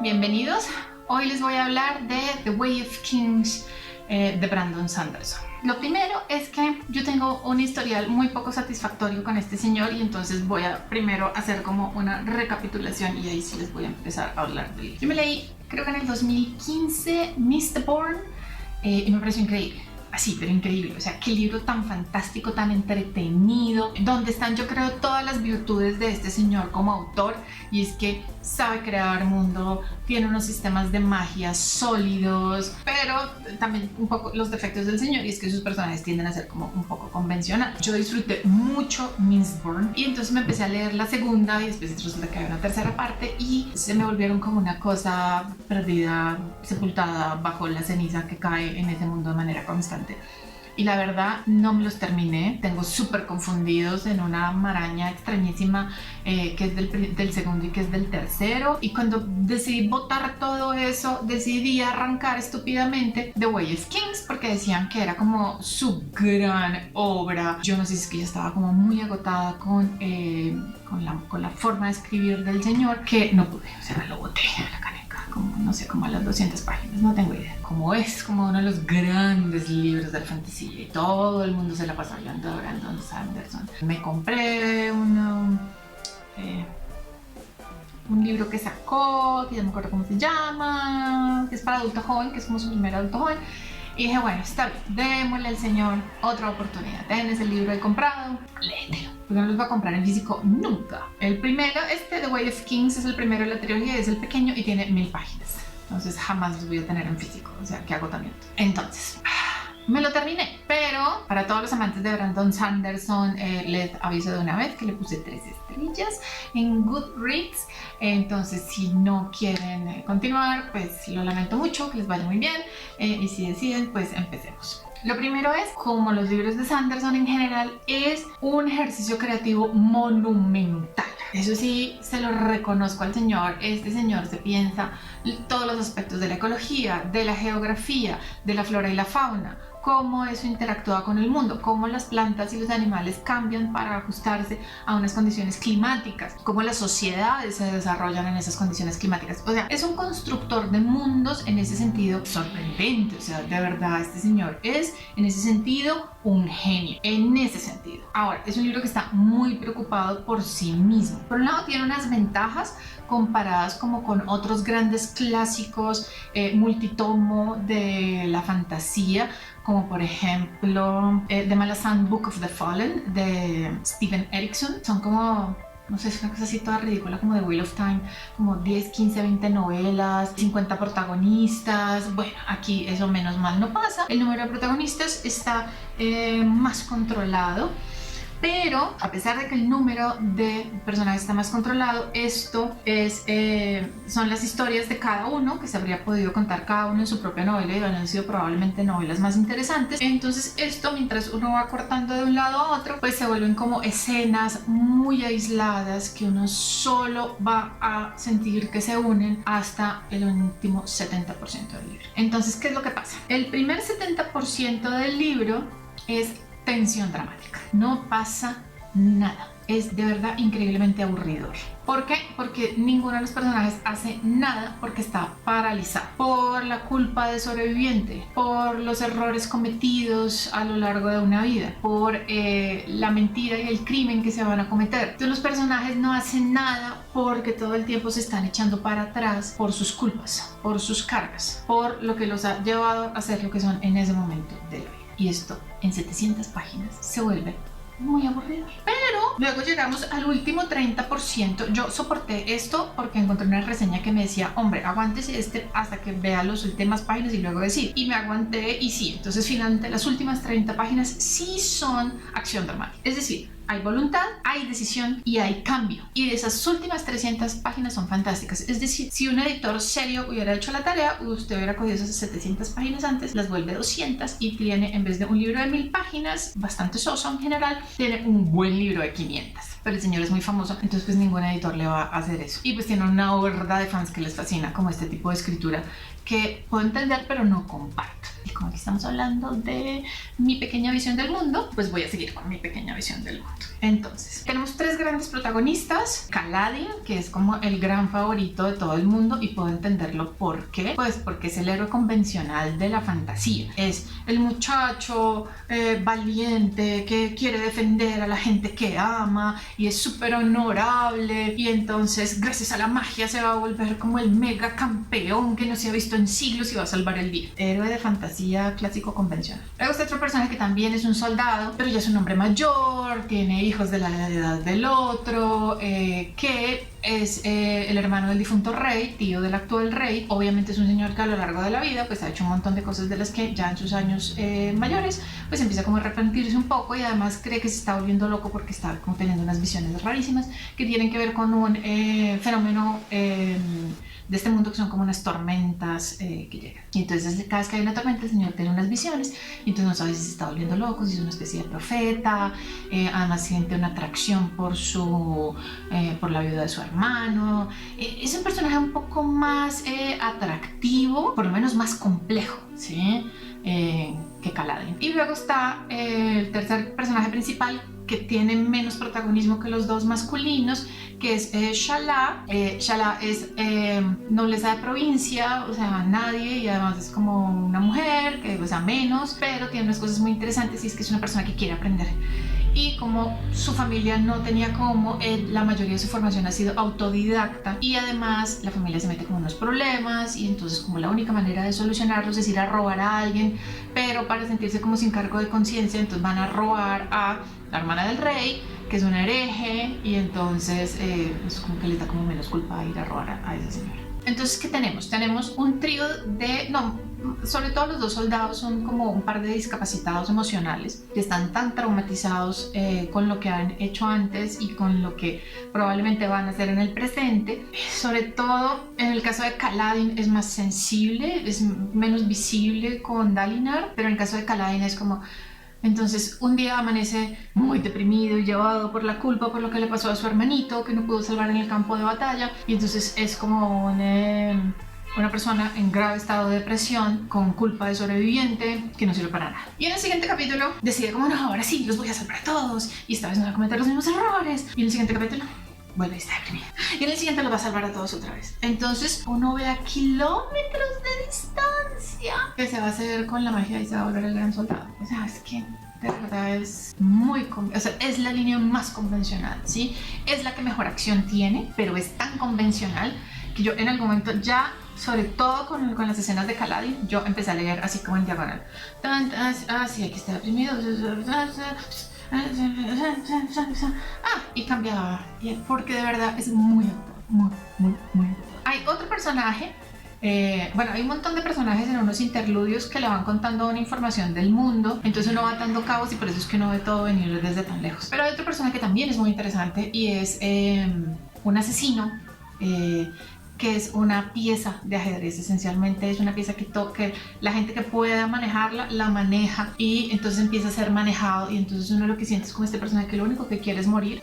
bienvenidos. Hoy les voy a hablar de The Way of Kings de Brandon Sanderson. Lo primero es que yo tengo un historial muy poco satisfactorio con este señor y entonces voy a primero hacer como una recapitulación y ahí sí les voy a empezar a hablar de él. Yo me leí, creo que en el 2015, Mistborn y me pareció increíble. Así, pero increíble, o sea, qué libro tan fantástico, tan entretenido, donde están yo creo todas las virtudes de este señor como autor, y es que sabe crear mundo, tiene unos sistemas de magia sólidos, pero también un poco los defectos del señor, y es que sus personajes tienden a ser como un poco convencional. Yo disfruté mucho Mistborn y entonces me empecé a leer la segunda y después resulta que había una tercera parte y se me volvieron como una cosa perdida, sepultada bajo la ceniza que cae en ese mundo de manera constante. Y la verdad no me los terminé, tengo súper confundidos en una maraña extrañísima que es del segundo y que es del tercero, y cuando decidí botar todo eso decidí arrancar estúpidamente The Way of Kings porque decían que era como su gran obra. Yo no sé si es que ya estaba como muy agotada con la forma de escribir del señor, que no pude, o sea, lo boté a la caneca. Como, no sé, como a las 200 páginas, no tengo idea. Como es como uno de los grandes libros de la fantasía y todo el mundo se la pasa hablando de Brandon Sanderson. Me compré un libro que sacó, que ya no me acuerdo cómo se llama, que es para adulto joven, que es como su primer adulto joven. Y dije, bueno, está bien, démosle al señor otra oportunidad. Tenés el libro ahí comprado, léetelo. Porque no los voy a comprar en físico nunca. El primero, The Way of Kings, es el primero de la trilogía, es el pequeño y tiene 1000 páginas. Entonces jamás los voy a tener en físico, o sea, qué agotamiento. Entonces, me lo terminé, pero para todos los amantes de Brandon Sanderson les aviso de una vez que le puse 3 estrellas en Goodreads. Entonces si no quieren continuar, pues lo lamento mucho, que les vaya muy bien, y si deciden, pues empecemos. Lo primero es, como los libros de Sanderson en general, es un ejercicio creativo monumental. Eso sí, se lo reconozco al señor. Este señor se piensa todos los aspectos de la ecología, de la geografía, de la flora y la fauna, cómo eso interactúa con el mundo, cómo las plantas y los animales cambian para ajustarse a unas condiciones climáticas, cómo las sociedades se desarrollan en esas condiciones climáticas. O sea, es un constructor de mundos en ese sentido sorprendente. O sea, de verdad, este señor es en ese sentido un genio, en ese sentido. Ahora, es un libro que está muy preocupado por sí mismo. Por un lado, tiene unas ventajas comparadas como con otros grandes clásicos multitomo de la fantasía, como por ejemplo The Malazan Book of the Fallen de Stephen Erikson. Son como, no sé, es una cosa así toda ridícula, como The Wheel of Time, como 10, 15, 20 novelas, 50 protagonistas. Bueno, aquí eso menos mal no pasa. El número de protagonistas está más controlado, pero a pesar de que el número de personajes está más controlado, esto es, son las historias de cada uno, que se habría podido contar cada uno en su propia novela y han sido probablemente novelas más interesantes. Entonces esto, mientras uno va cortando de un lado a otro, pues se vuelven como escenas muy aisladas que uno solo va a sentir que se unen hasta el último 70% del libro. Entonces, ¿qué es lo que pasa? El primer 70% del libro es tensión dramática. No pasa nada. Es de verdad increíblemente aburridor. ¿Por qué? Porque ninguno de los personajes hace nada porque está paralizado por la culpa de sobreviviente, por los errores cometidos a lo largo de una vida, por la mentira y el crimen que se van a cometer. Entonces los personajes no hacen nada porque todo el tiempo se están echando para atrás por sus culpas, por sus cargas, por lo que los ha llevado a ser lo que son en ese momento de la vida. Y esto en 700 páginas se vuelve muy aburrido. Pero luego llegamos al último 30%. Yo soporté esto porque encontré una reseña que me decía, hombre, aguántese hasta que vea las últimas páginas y luego decir. Y me aguanté y sí. Entonces finalmente las últimas 30 páginas sí son acción dramática. Es decir, hay voluntad, hay decisión y hay cambio. Y de esas últimas 300 páginas son fantásticas. Es decir, si un editor serio hubiera hecho la tarea, usted hubiera cogido esas 700 páginas antes, las vuelve 200 y tiene, en vez de un libro de 1000 páginas, bastante soso en general, tiene un buen libro de 500. Pero el señor es muy famoso, entonces pues ningún editor le va a hacer eso. Y pues tiene una horda de fans que les fascina como este tipo de escritura que puedo entender pero no comparto. Y como aquí estamos hablando de mi pequeña visión del mundo, pues voy a seguir con mi pequeña visión del mundo. Entonces, tenemos tres grandes protagonistas. Kaladin, que es como el gran favorito de todo el mundo, y puedo entenderlo. ¿Por qué? Pues porque es el héroe convencional de la fantasía. Es el muchacho valiente que quiere defender a la gente que ama y es súper honorable, y entonces gracias a la magia se va a volver como el mega campeón que no se ha visto en siglos y va a salvar el día. Héroe de fantasía clásico convencional. Luego está otro personaje que también es un soldado, pero ya es un hombre mayor, tiene hijos de la edad del otro, que es el hermano del difunto rey, tío del actual rey. Obviamente es un señor que a lo largo de la vida pues ha hecho un montón de cosas de las que ya en sus años mayores pues empieza como a arrepentirse un poco, y además cree que se está volviendo loco porque está como teniendo unas visiones rarísimas que tienen que ver con un fenómeno de este mundo, que son como unas tormentas que llegan. Y entonces cada vez que hay una tormenta el señor tiene unas visiones, y entonces no sabe si se está volviendo loco, si es una especie de profeta. Además siente una atracción por la viuda de su hermano. Es un personaje un poco más atractivo, por lo menos más complejo, ¿sí? Que Kaladin. Y luego está el tercer personaje principal, que tiene menos protagonismo que los dos masculinos, que es Shala. Shala es nobleza de provincia, o sea, nadie, y además es como una mujer, que, o sea, menos, pero tiene unas cosas muy interesantes, y es que es una persona que quiere aprender. Y como su familia no tenía cómo, la mayoría de su formación ha sido autodidacta, y además la familia se mete con unos problemas, y entonces como la única manera de solucionarlos es ir a robar a alguien, pero para sentirse como sin cargo de conciencia, entonces van a robar a la hermana del rey, que es una hereje, y entonces es como que les da como menos culpa ir a robar a ese señor. Entonces, ¿qué tenemos? Tenemos un trío sobre todo los dos soldados son como un par de discapacitados emocionales que están tan traumatizados con lo que han hecho antes y con lo que probablemente van a hacer en el presente. Sobre todo en el caso de Kaladin es más sensible, es menos visible con Dalinar, pero en el caso de Kaladin es como... Entonces un día amanece muy deprimido y llevado por la culpa por lo que le pasó a su hermanito, que no pudo salvar en el campo de batalla, y entonces es como una persona en grave estado de depresión, con culpa de sobreviviente, que no sirve para nada. Y en el siguiente capítulo decide como no, ahora sí, los voy a salvar a todos, y esta vez no va a cometer los mismos errores. Y en el siguiente capítulo vuelve y está deprimido. Y en el siguiente los va a salvar a todos otra vez. Entonces uno ve a kilómetros de distancia que se va a hacer con la magia y se va a volver el gran soldado. O sea, es que de verdad es muy... O sea, es la línea más convencional, ¿sí? Es la que mejor acción tiene, pero es tan convencional que yo en algún momento ya... Sobre todo con las escenas de Kaladin, yo empecé a leer así como en diagonal. Sí, aquí está deprimido. Y cambiaba. Porque de verdad es muy muy. Hay otro personaje. Hay un montón de personajes en unos interludios que le van contando una información del mundo, entonces uno va atando cabos, y por eso es que uno ve todo venir desde tan lejos. Pero hay otro personaje que también es muy interesante, y es un asesino, que es una pieza de ajedrez. Esencialmente es una pieza que la gente que pueda manejarla, la maneja, y entonces empieza a ser manejado, y entonces uno lo que siente es como este personaje que lo único que quiere es morir,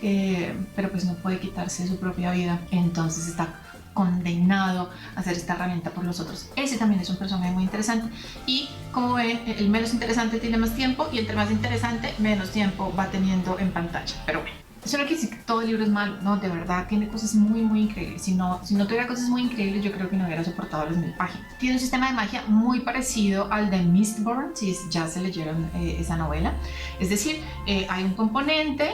pero pues no puede quitarse su propia vida, entonces está condenado a hacer esta herramienta por los otros. Ese también es un personaje muy interesante, y como ven, el menos interesante tiene más tiempo, y entre más interesante, menos tiempo va teniendo en pantalla. Pero bueno, eso no quiere decir que todo el libro es malo, no, de verdad tiene cosas muy increíbles. Si no tuviera cosas muy increíbles, yo creo que no hubiera soportado las 1000 páginas. Tiene un sistema de magia muy parecido al de Mistborn, si ya se leyeron esa novela. Es decir, hay un componente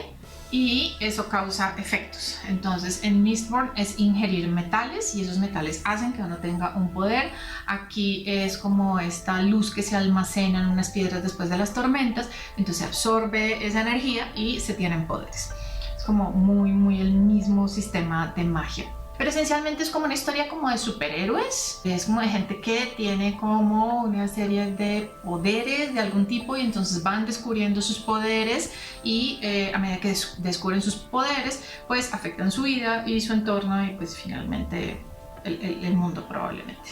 y eso causa efectos. Entonces en Mistborn es ingerir metales, y esos metales hacen que uno tenga un poder. Aquí es como esta luz que se almacena en unas piedras después de las tormentas, entonces se absorbe esa energía y se tienen poderes. Como muy el mismo sistema de magia. Pero esencialmente es como una historia como de superhéroes, es como de gente que tiene como una serie de poderes de algún tipo, y entonces van descubriendo sus poderes, y a medida que descubren sus poderes pues afectan su vida y su entorno, y pues finalmente el mundo probablemente.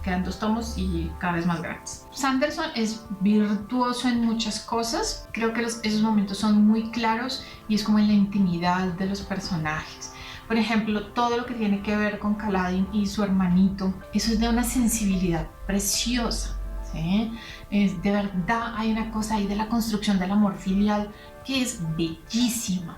Quedan 2 tomos y cada vez más grandes. Sanderson es virtuoso en muchas cosas. Creo que esos momentos son muy claros, y es como en la intimidad de los personajes. Por ejemplo, todo lo que tiene que ver con Kaladin y su hermanito, eso es de una sensibilidad preciosa, ¿sí? De verdad hay una cosa ahí de la construcción del amor filial que es bellísima.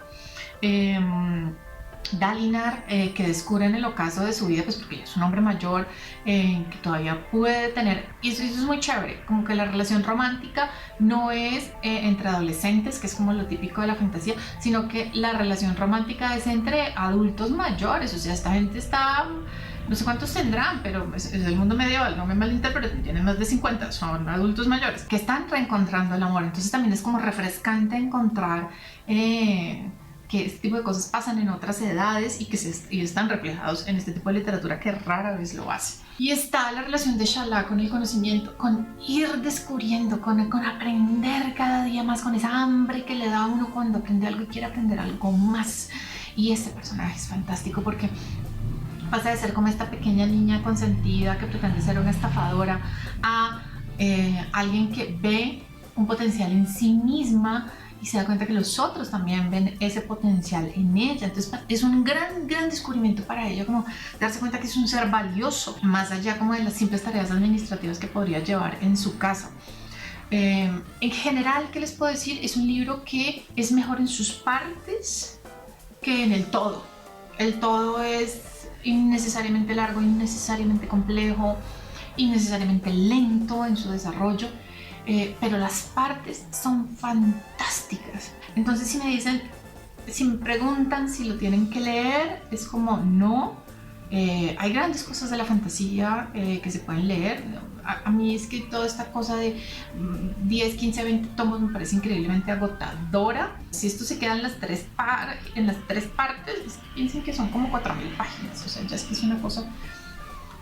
Dalinar, que descubre en el ocaso de su vida, pues porque ya es un hombre mayor, que todavía puede tener, y eso es muy chévere, como que la relación romántica no es entre adolescentes, que es como lo típico de la fantasía, sino que la relación romántica es entre adultos mayores. O sea, esta gente está, no sé cuántos tendrán, pero es el mundo medieval, no me malinterpreten, tienen más de 50, son adultos mayores que están reencontrando el amor. Entonces también es como refrescante encontrar que este tipo de cosas pasan en otras edades y que están reflejados en este tipo de literatura que rara vez lo hace. Y está la relación de Shala con el conocimiento, con ir descubriendo, con aprender cada día más, con esa hambre que le da a uno cuando aprende algo y quiere aprender algo más. Y este personaje es fantástico porque pasa de ser como esta pequeña niña consentida que pretende ser una estafadora a alguien que ve un potencial en sí misma y se da cuenta que los otros también ven ese potencial en ella. Entonces es un gran descubrimiento para ella, como darse cuenta que es un ser valioso, más allá como de las simples tareas administrativas que podría llevar en su casa. En general, ¿qué les puedo decir? Es un libro que es mejor en sus partes que en el todo. El todo es innecesariamente largo, innecesariamente complejo, innecesariamente lento en su desarrollo. Pero las partes son fantásticas. Entonces si me preguntan si lo tienen que leer, es como no. Hay grandes cosas de la fantasía que se pueden leer. A mí es que toda esta cosa de 10, 15, 20 tomos me parece increíblemente agotadora. Si esto se queda en las tres partes, piensen que son como 4000 páginas. O sea, ya es que es una cosa...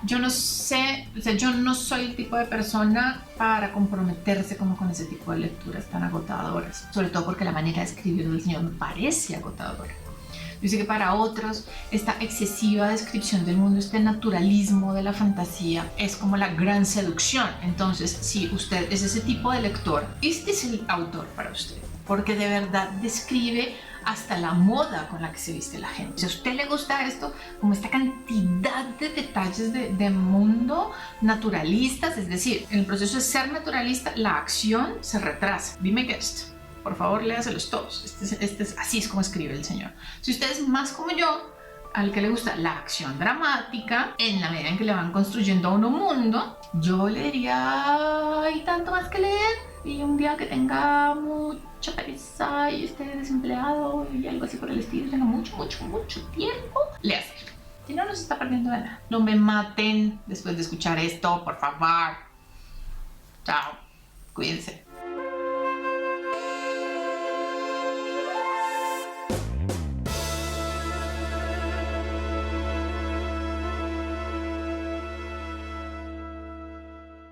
Yo no sé, o sea, yo no soy el tipo de persona para comprometerse como con ese tipo de lecturas tan agotadoras, sobre todo porque la manera de escribir del señor me parece agotadora. Yo sé que para otros esta excesiva descripción del mundo, este naturalismo de la fantasía es como la gran seducción. Entonces, si usted es ese tipo de lector, este es el autor para usted, porque de verdad describe hasta la moda con la que se viste la gente. Si a usted le gusta esto, como esta cantidad de detalles de mundo naturalistas, es decir, en el proceso de ser naturalista, la acción se retrasa. Be my guest. Por favor, léaselos todos. Así es como escribe el señor. Si usted es más como yo, al que le gusta la acción dramática, en la medida en que le van construyendo a uno mundo, yo le diría, hay tanto más que leer. Y un día que tenga mucha pereza y esté desempleado y algo así por el estilo, tenga mucho tiempo, léase. Si no, no se está perdiendo de nada. No me maten después de escuchar esto, por favor. Chao. Cuídense.